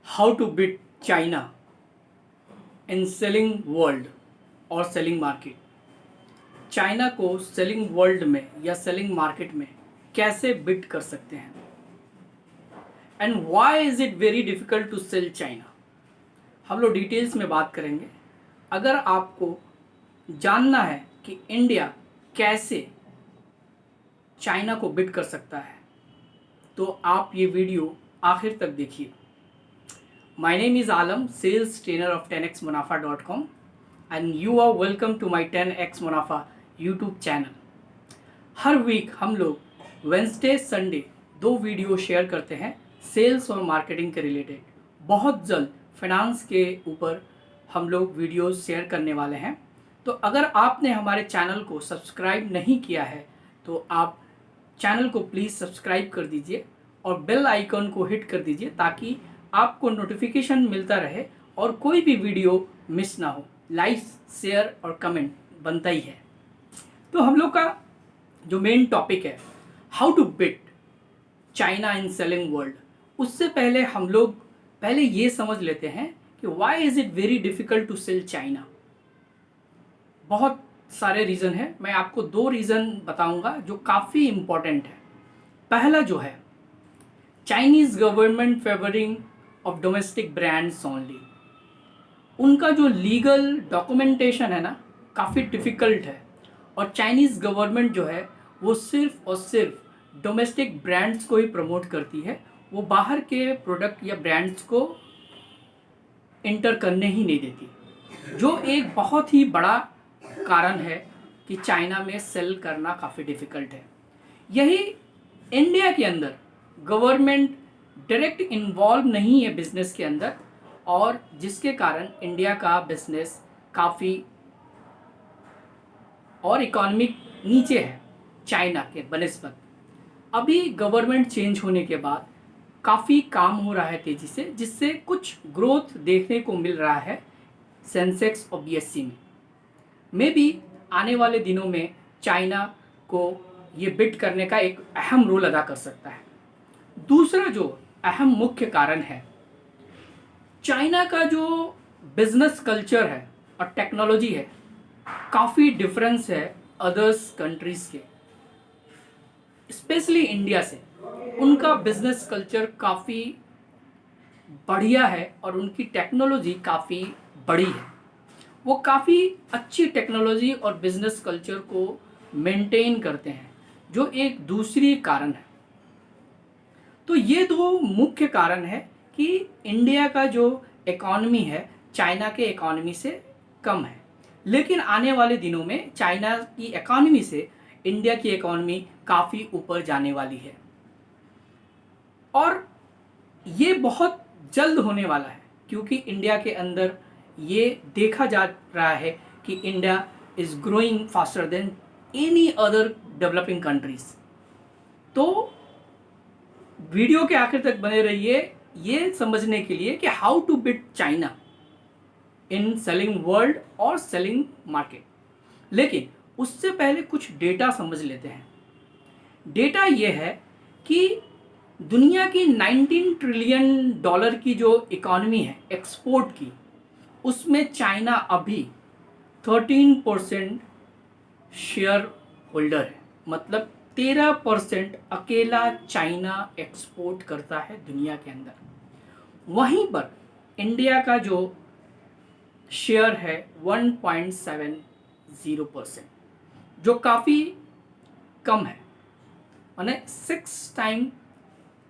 How to beat China in selling world और selling market. China को selling world में या सेलिंग मार्केट में कैसे बीट कर सकते हैं and why is it very difficult to sell China, हम लोग डिटेल्स में बात करेंगे। अगर आपको जानना है कि इंडिया कैसे चाइना को बीट कर सकता है तो आप ये वीडियो आखिर तक देखिए। My name is Alam, sales trainer of 10xmunafa.com and you are welcome to my 10x Munafa YouTube channel। Her week हम लोग वेंसडे संडे 2 वीडियो शेयर करते हैं सेल्स और मार्केटिंग के रिलेटेड। बहुत जल्द फाइनेंस के ऊपर हम लोग वीडियो शेयर करने वाले हैं। तो अगर आपने हमारे चैनल को सब्सक्राइब नहीं किया है तो आप चैनल को प्लीज़ सब्सक्राइब कर दीजिए और बेल आइकन को हिट कर दीजिए ताकि आपको नोटिफिकेशन मिलता रहे और कोई भी वीडियो मिस ना हो। लाइक शेयर और कमेंट बनता ही है। तो हम लोग का जो मेन टॉपिक है how to beat China in selling world, उससे पहले हम लोग पहले ये समझ लेते हैं कि why is it very difficult to sell China. बहुत सारे रीज़न है, मैं आपको 2 रीज़न बताऊंगा जो काफ़ी इम्पॉर्टेंट है। पहला जो है Chinese government favouring of domestic brands only. उनका जो लीगल डॉक्यूमेंटेशन है ना काफ़ी डिफ़िकल्ट है और चाइनीज़ गवर्नमेंट जो है वो सिर्फ और सिर्फ डोमेस्टिक ब्रांड्स को ही प्रमोट करती है, वो बाहर के प्रोडक्ट या ब्रांड्स को इंटर करने ही नहीं देती, जो एक बहुत ही बड़ा कारण है कि चाइना में सेल करना काफ़ी डिफ़िकल्ट है। यही इंडिया के अंदर गवर्नमेंट डायरेक्ट इन्वॉल्व नहीं है बिजनेस के अंदर और जिसके कारण इंडिया का बिजनेस काफ़ी और इकोनॉमिक नीचे है चाइना के बनिस्बत। अभी गवर्नमेंट चेंज होने के बाद काफ़ी काम हो रहा है तेज़ी से, जिससे कुछ ग्रोथ देखने को मिल रहा है सेंसेक्स और बीएससी में। मे बी आने वाले दिनों में चाइना को ये बिट करने का एक अहम रोल अदा कर सकता है। दूसरा जो अहम मुख्य कारण है, चाइना का जो बिजनेस कल्चर है और टेक्नोलॉजी है काफ़ी डिफरेंस है अदर्स कंट्रीज़ के, स्पेशली इंडिया से। उनका बिजनेस कल्चर काफ़ी बढ़िया है और उनकी टेक्नोलॉजी काफ़ी बड़ी है। वो काफ़ी अच्छी टेक्नोलॉजी और बिजनेस कल्चर को मेंटेन करते हैं, जो एक दूसरी कारण है। तो ये 2 मुख्य कारण है कि इंडिया का जो इकॉनमी है चाइना के इकॉनमी से कम है, लेकिन आने वाले दिनों में चाइना की इकॉनमी से इंडिया की इकॉनमी काफ़ी ऊपर जाने वाली है और ये बहुत जल्द होने वाला है, क्योंकि इंडिया के अंदर ये देखा जा रहा है कि India is growing faster than any other developing countries. तो वीडियो के आखिर तक बने रहिए ये समझने के लिए कि how to beat China in selling world और सेलिंग मार्केट। लेकिन उससे पहले कुछ डेटा समझ लेते हैं। डेटा ये है कि दुनिया की 19 ट्रिलियन डॉलर की जो इकॉनमी है एक्सपोर्ट की, उसमें चाइना अभी 13% शेयर होल्डर है। मतलब 13% अकेला चाइना एक्सपोर्ट करता है दुनिया के अंदर। वहीं पर इंडिया का जो शेयर है 1.70%, जो काफ़ी कम है, माने 6 टाइम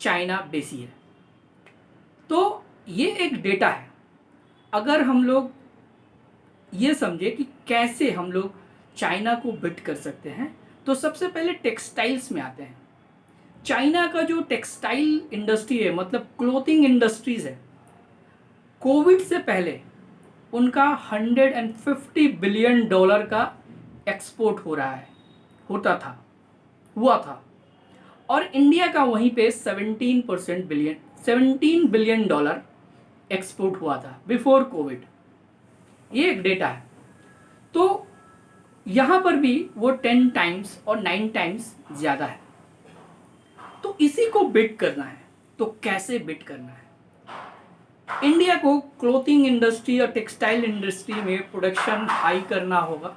चाइना बेसी है। तो ये एक डेटा है। अगर हम लोग ये समझे कि कैसे हम लोग चाइना को बीट कर सकते हैं तो सबसे पहले टेक्सटाइल्स में आते हैं। चाइना का जो टेक्सटाइल इंडस्ट्री है, मतलब क्लोथिंग इंडस्ट्रीज है, कोविड से पहले उनका 150 बिलियन डॉलर का एक्सपोर्ट हो रहा है, हुआ था और इंडिया का वहीं पे 17 बिलियन डॉलर एक्सपोर्ट हुआ था बिफोर कोविड। ये एक डेटा है। तो यहाँ पर भी वो 10 टाइम्स और 9 टाइम्स ज़्यादा है। तो इसी को बिट करना है। तो कैसे बिट करना है? इंडिया को क्लोथिंग इंडस्ट्री और टेक्सटाइल इंडस्ट्री में प्रोडक्शन हाई करना होगा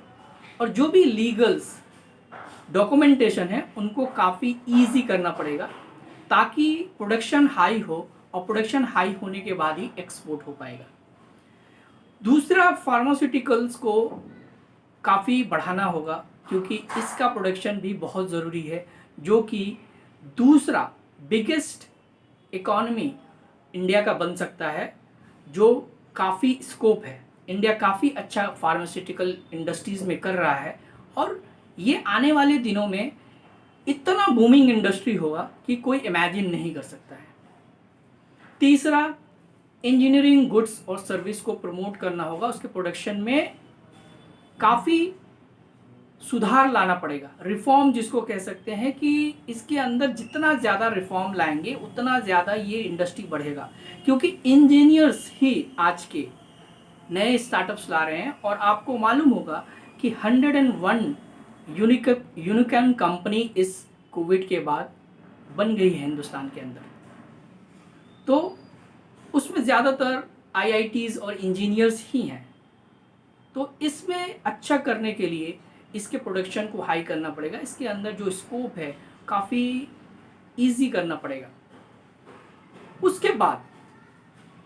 और जो भी लीगल्स डॉक्यूमेंटेशन है उनको काफ़ी इजी करना पड़ेगा ताकि प्रोडक्शन हाई हो और प्रोडक्शन हाई होने के बाद ही एक्सपोर्ट हो पाएगा। दूसरा, फार्मास्यूटिकल्स को काफ़ी बढ़ाना होगा क्योंकि इसका प्रोडक्शन भी बहुत ज़रूरी है, जो कि दूसरा बिगेस्ट इकॉनमी इंडिया का बन सकता है, जो काफ़ी स्कोप है। इंडिया काफ़ी अच्छा फार्मास्यूटिकल इंडस्ट्रीज़ में कर रहा है और ये आने वाले दिनों में इतना बूमिंग इंडस्ट्री होगा कि कोई इमेजिन नहीं कर सकता है। तीसरा, इंजीनियरिंग गुड्स और सर्विस को प्रमोट करना होगा, उसके प्रोडक्शन में काफ़ी सुधार लाना पड़ेगा, रिफॉर्म जिसको कह सकते हैं कि इसके अंदर जितना ज़्यादा रिफॉर्म लाएंगे उतना ज़्यादा ये इंडस्ट्री बढ़ेगा, क्योंकि इंजीनियर्स ही आज के नए स्टार्टअप्स ला रहे हैं। और आपको मालूम होगा कि 101 यूनिकॉर्न कंपनी इस कोविड के बाद बन गई है हिंदुस्तान के अंदर, तो उसमें ज़्यादातर आईआईटीज़ और इंजीनियर्स ही हैं। तो इसमें अच्छा करने के लिए इसके प्रोडक्शन को हाई करना पड़ेगा, इसके अंदर जो स्कोप है काफ़ी इजी करना पड़ेगा। उसके बाद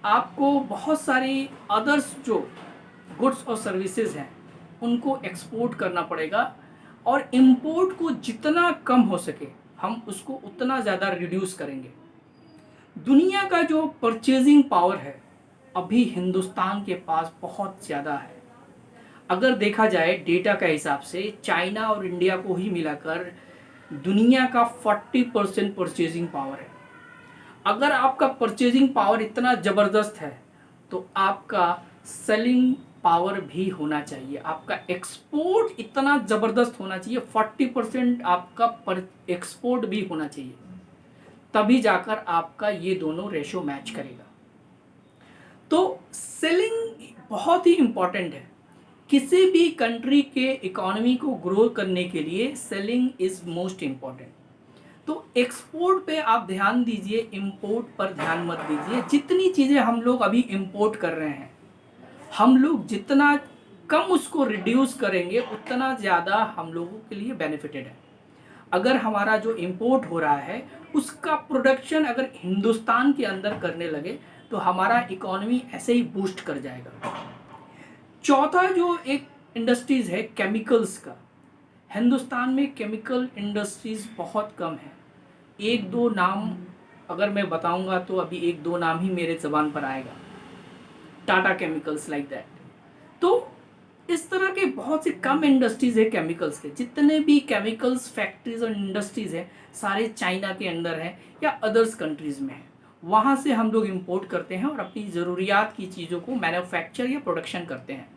आपको बहुत सारी अदर्स जो गुड्स और सर्विसेज हैं उनको एक्सपोर्ट करना पड़ेगा और इंपोर्ट को जितना कम हो सके हम उसको उतना ज़्यादा रिड्यूस करेंगे। दुनिया का जो परचेजिंग पावर है अभी हिंदुस्तान के पास बहुत ज़्यादा है। अगर देखा जाए डेटा का हिसाब से चाइना और इंडिया को ही मिलाकर दुनिया का 40% परचेजिंग पावर है। अगर आपका परचेजिंग पावर इतना ज़बरदस्त है तो आपका सेलिंग पावर भी होना चाहिए, आपका एक्सपोर्ट इतना ज़बरदस्त होना चाहिए, 40% आपका पर एक्सपोर्ट भी होना चाहिए, तभी जाकर आपका ये दोनों रेशो मैच करेगा। तो सेलिंग बहुत ही इम्पॉर्टेंट है। किसी भी कंट्री के इकोनॉमी को ग्रो करने के लिए सेलिंग इज़ मोस्ट इम्पॉर्टेंट। तो एक्सपोर्ट पे आप ध्यान दीजिए, इंपोर्ट पर ध्यान मत दीजिए। जितनी चीज़ें हम लोग अभी इंपोर्ट कर रहे हैं, हम लोग जितना कम उसको रिड्यूस करेंगे उतना ज़्यादा हम लोगों के लिए बेनिफिटेड है। अगर हमारा जो इंपोर्ट हो रहा है उसका प्रोडक्शन अगर हिंदुस्तान के अंदर करने लगे तो हमारा इकोनॉमी ऐसे ही बूस्ट कर जाएगा। चौथा जो एक इंडस्ट्रीज़ है केमिकल्स का, हिंदुस्तान में केमिकल इंडस्ट्रीज़ बहुत कम है। एक दो नाम अगर मैं बताऊंगा तो अभी एक दो नाम ही मेरे ज़बान पर आएगा, टाटा केमिकल्स लाइक दैट। तो इस तरह के बहुत से कम इंडस्ट्रीज़ है केमिकल्स के। जितने भी केमिकल्स फैक्ट्रीज और इंडस्ट्रीज़ हैं सारे चाइना के अंदर हैं या अदर्स कंट्रीज़ में हैं। वहाँ से हम लोग इंपोर्ट करते हैं और अपनी ज़रूरियात की चीज़ों को मैन्युफैक्चर या प्रोडक्शन करते हैं।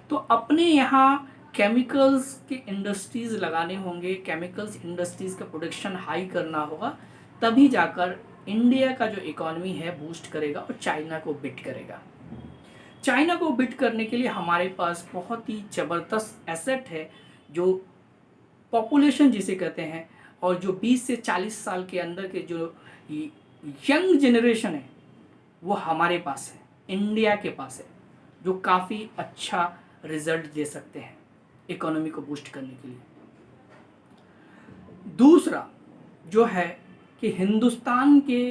तो अपने यहाँ केमिकल्स के इंडस्ट्रीज़ लगाने होंगे, केमिकल्स इंडस्ट्रीज़ का प्रोडक्शन हाई करना होगा, तभी जाकर इंडिया का जो इकॉनमी है बूस्ट करेगा और चाइना को बिट करेगा। चाइना को बिट करने के लिए हमारे पास बहुत ही ज़बरदस्त एसेट है, जो पॉपुलेशन जिसे कहते हैं, और जो 20 से 40 साल के अंदर के जो यंग जनरेशन है वो हमारे पास है, इंडिया के पास है, जो काफ़ी अच्छा रिजल्ट दे सकते हैं इकोनॉमी को बूस्ट करने के लिए। दूसरा जो है कि हिंदुस्तान के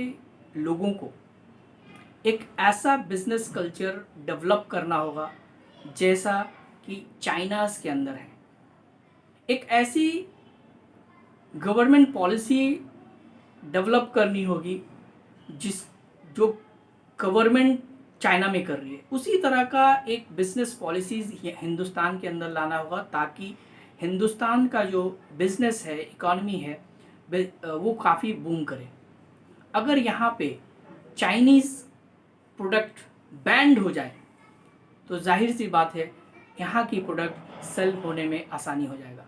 लोगों को एक ऐसा बिजनेस कल्चर डेवलप करना होगा जैसा कि चाइनास के अंदर है। एक ऐसी गवर्नमेंट पॉलिसी डेवलप करनी होगी जो गवर्नमेंट चाइना में कर रही है, उसी तरह का एक बिजनेस पॉलिसीज़ हिंदुस्तान के अंदर लाना होगा ताकि हिंदुस्तान का जो बिजनेस है, इकॉनमी है, वो काफ़ी बूम करे। अगर यहाँ पे चाइनीज़ प्रोडक्ट बैंड हो जाए तो जाहिर सी बात है यहाँ की प्रोडक्ट सेल होने में आसानी हो जाएगा।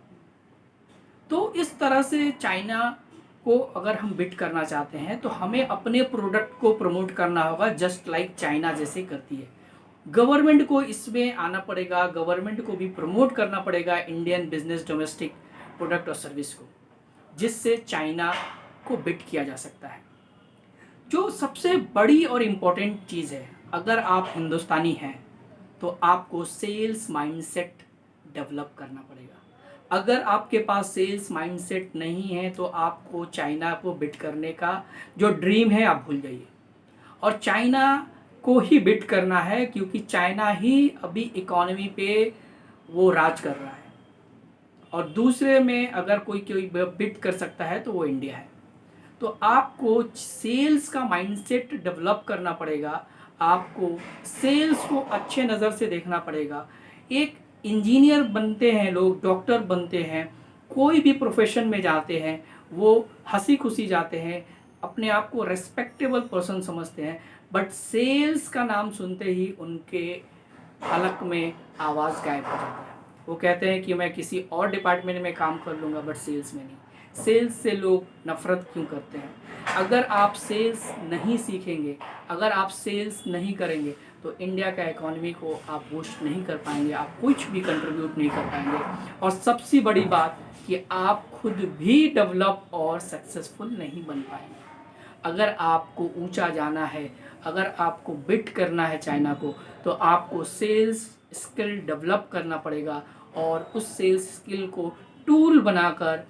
तो इस तरह से चाइना को अगर हम बिट करना चाहते हैं तो हमें अपने प्रोडक्ट को प्रमोट करना होगा, जस्ट लाइक चाइना जैसे करती है। गवर्नमेंट को इसमें आना पड़ेगा, गवर्नमेंट को भी प्रमोट करना पड़ेगा इंडियन बिजनेस डोमेस्टिक प्रोडक्ट और सर्विस को, जिससे चाइना को बिट किया जा सकता है। जो सबसे बड़ी और इम्पोर्टेंट चीज़ है, अगर आप हिंदुस्तानी हैं तो आपको सेल्स माइंडसेट डेवलप करना पड़ेगा। अगर आपके पास सेल्स माइंडसेट नहीं है तो आपको चाइना को बिट करने का जो ड्रीम है आप भूल जाइए। और चाइना को ही बिट करना है क्योंकि चाइना ही अभी इकोनॉमी पे वो राज कर रहा है। और दूसरे में अगर कोई कोई बिट कर सकता है तो वो इंडिया है। तो आपको सेल्स का माइंडसेट डेवलप करना पड़ेगा। आपको सेल्स को अच्छे नज़र से देखना पड़ेगा। एक इंजीनियर बनते हैं लोग, डॉक्टर बनते हैं, कोई भी प्रोफेशन में जाते हैं, वो हंसी खुशी जाते हैं, अपने आप को रेस्पेक्टेबल पर्सन समझते हैं, बट सेल्स का नाम सुनते ही उनके हलक में आवाज़ गायब हो जाती है। वो कहते हैं कि मैं किसी और डिपार्टमेंट में काम कर लूँगा बट सेल्स में नहीं। सेल्स से लोग नफ़रत क्यों करते हैं? अगर आप सेल्स नहीं सीखेंगे, अगर आप सेल्स नहीं करेंगे तो इंडिया का इकोनॉमी को आप बूस्ट नहीं कर पाएंगे, आप कुछ भी कंट्रीब्यूट नहीं कर पाएंगे। और सबसे बड़ी बात कि आप खुद भी डेवलप और सक्सेसफुल नहीं बन पाएंगे। अगर आपको ऊंचा जाना है, अगर आपको बिट करना है चाइना को, तो आपको सेल्स स्किल डेवलप करना पड़ेगा और उस सेल्स स्किल को टूल बनाकर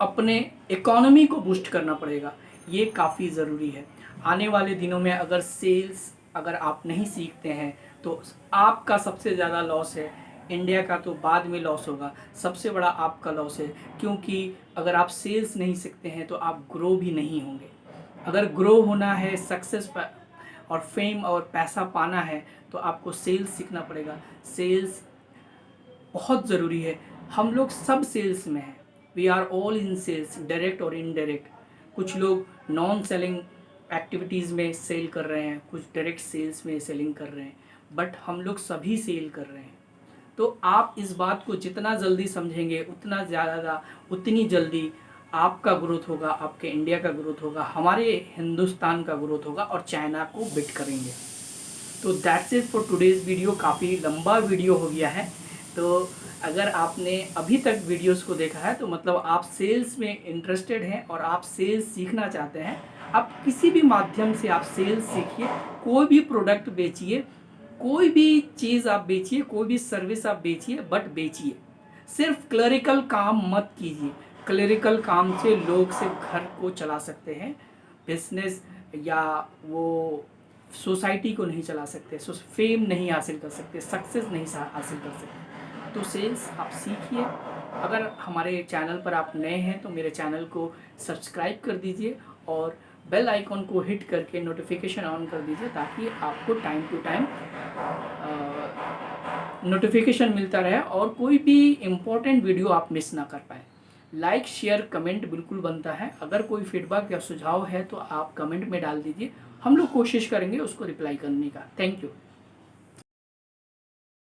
अपने इकोनॉमी को बूस्ट करना पड़ेगा। ये काफ़ी ज़रूरी है। आने वाले दिनों में अगर आप नहीं सीखते हैं तो आपका सबसे ज़्यादा लॉस है। इंडिया का तो बाद में लॉस होगा, सबसे बड़ा आपका लॉस है। क्योंकि अगर आप सेल्स नहीं सीखते हैं तो आप ग्रो भी नहीं होंगे। अगर ग्रो होना है, सक्सेस और फेम और पैसा पाना है तो आपको सेल्स सीखना पड़ेगा। सेल्स बहुत ज़रूरी है। हम लोग सब सेल्स में हैं, we are all in sales, direct और इनडायरेक्ट। कुछ लोग नॉन सेलिंग एक्टिविटीज़ में सेल कर रहे हैं, कुछ डायरेक्ट सेल्स में सेलिंग कर रहे हैं, बट हम लोग सभी सेल कर रहे हैं। तो आप इस बात को जितना जल्दी समझेंगे उतनी जल्दी आपका ग्रोथ होगा, आपके इंडिया का ग्रोथ होगा, हमारे हिंदुस्तान का ग्रोथ होगा और चाइना को बिट करेंगे। तो that's it for today's video. काफ़ी लंबा वीडियो हो गया है। तो अगर आपने अभी तक वीडियोस को देखा है तो मतलब आप सेल्स में इंटरेस्टेड हैं और आप सेल्स सीखना चाहते हैं। आप किसी भी माध्यम से आप सेल्स सीखिए, कोई भी प्रोडक्ट बेचिए, कोई भी चीज़ आप बेचिए, कोई भी सर्विस आप बेचिए, बट बेचिए। सिर्फ क्लरिकल काम मत कीजिए। क्लरिकल काम से लोग सिर्फ घर को चला सकते हैं, बिजनेस या वो सोसाइटी को नहीं चला सकते, फेम नहीं हासिल कर सकते, सक्सेस नहीं हासिल कर सकते। तो सेल्स आप सीखिए। अगर हमारे चैनल पर आप नए हैं तो मेरे चैनल को सब्सक्राइब कर दीजिए और बेल आइकॉन को हिट करके नोटिफिकेशन ऑन कर दीजिए ताकि आपको टाइम टू टाइम नोटिफिकेशन मिलता रहे और कोई भी इम्पोर्टेंट वीडियो आप मिस ना कर पाए। लाइक शेयर कमेंट बिल्कुल बनता है। अगर कोई फीडबैक या सुझाव है तो आप कमेंट में डाल दीजिए, हम लोग कोशिश करेंगे उसको रिप्लाई करने का। Thank you.